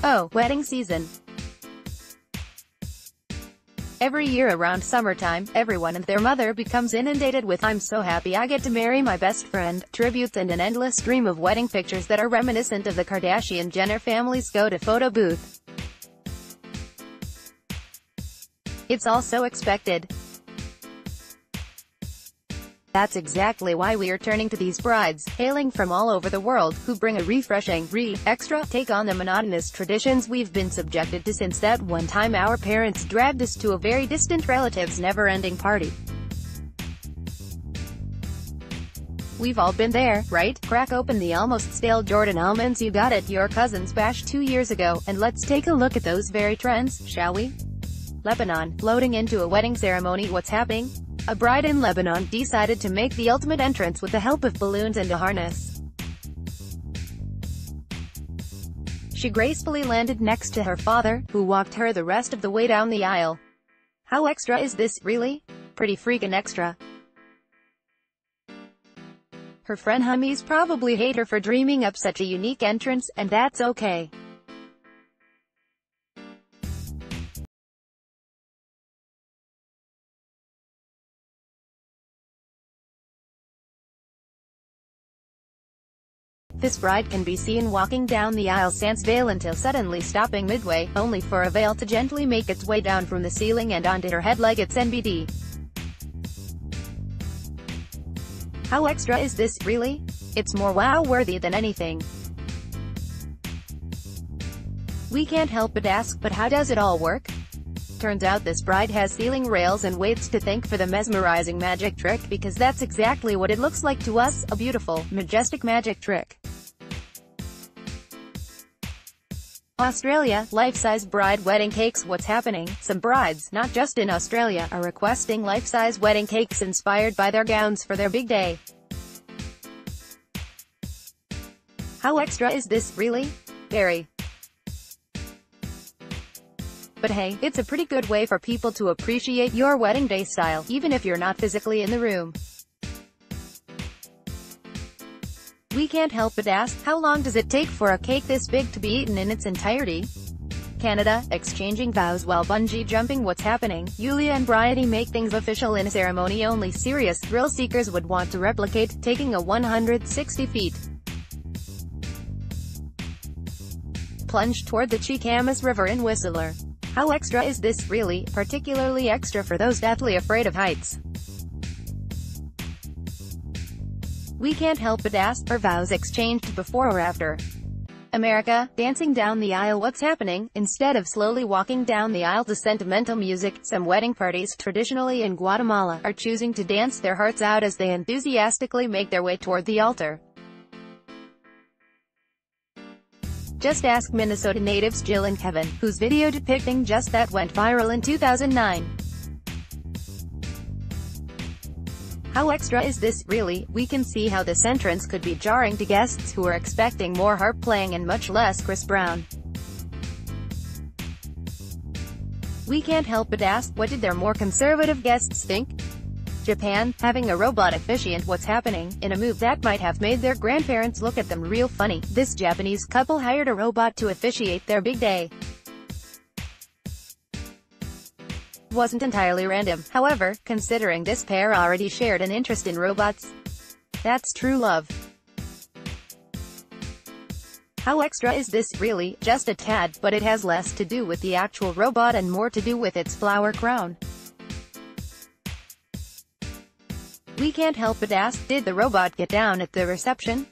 Oh, wedding season. Every year around summertime, everyone and their mother becomes inundated with "I'm so happy I get to marry my best friend" tributes and an endless stream of wedding pictures that are reminiscent of the Kardashian-Jenner family's go-to photo booth. It's all so expected. That's exactly why we are turning to these brides, hailing from all over the world, who bring a refreshing, extra take on the monotonous traditions we've been subjected to since that one time our parents dragged us to a very distant relative's never-ending party. We've all been there, right? Crack open the almost stale Jordan almonds you got at your cousin's bash 2 years ago, and let's take a look at those very trends, shall we? Lebanon, floating into a wedding ceremony. What's happening? A bride in Lebanon decided to make the ultimate entrance with the help of balloons and a harness. She gracefully landed next to her father, who walked her the rest of the way down the aisle. How extra is this, really? Pretty freaking extra. Her friend homies probably hate her for dreaming up such a unique entrance, and that's okay. This bride can be seen walking down the aisle sans veil until suddenly stopping midway, only for a veil to gently make its way down from the ceiling and onto her head like it's NBD. How extra is this, really? It's more wow-worthy than anything. We can't help but ask, but how does it all work? Turns out this bride has ceiling rails and weights to thank for the mesmerizing magic trick, because that's exactly what it looks like to us, a beautiful, majestic magic trick. Australia, life-size bride wedding cakes. What's happening? Some brides, not just in Australia, are requesting life-size wedding cakes inspired by their gowns for their big day. How extra is this, really? Very. But hey, it's a pretty good way for people to appreciate your wedding day style, even if you're not physically in the room. We can't help but ask, how long does it take for a cake this big to be eaten in its entirety? Canada, exchanging vows while bungee jumping. What's happening? Yulia and Bridie make things official in a ceremony only serious thrill seekers would want to replicate, taking a 160 feet plunge toward the Cheekamus River in Whistler. How extra is this, really? Particularly extra for those deathly afraid of heights. We can't help but ask, are vows exchanged before or after? America, dancing down the aisle. What's happening? Instead of slowly walking down the aisle to sentimental music, some wedding parties, traditionally in Guatemala, are choosing to dance their hearts out as they enthusiastically make their way toward the altar. Just ask Minnesota natives Jill and Kevin, whose video depicting just that went viral in 2009. How extra is this, really? We can see how this entrance could be jarring to guests who are expecting more harp playing and much less Chris Brown. We can't help but ask, what did their more conservative guests think? Japan, having a robot officiant. What's happening? In a move that might have made their grandparents look at them real funny, this Japanese couple hired a robot to officiate their big day. Wasn't entirely random, however, considering this pair already shared an interest in robots. That's true love. How extra is this, really? Just a tad, but it has less to do with the actual robot and more to do with its flower crown. We can't help but ask, did the robot get down at the reception?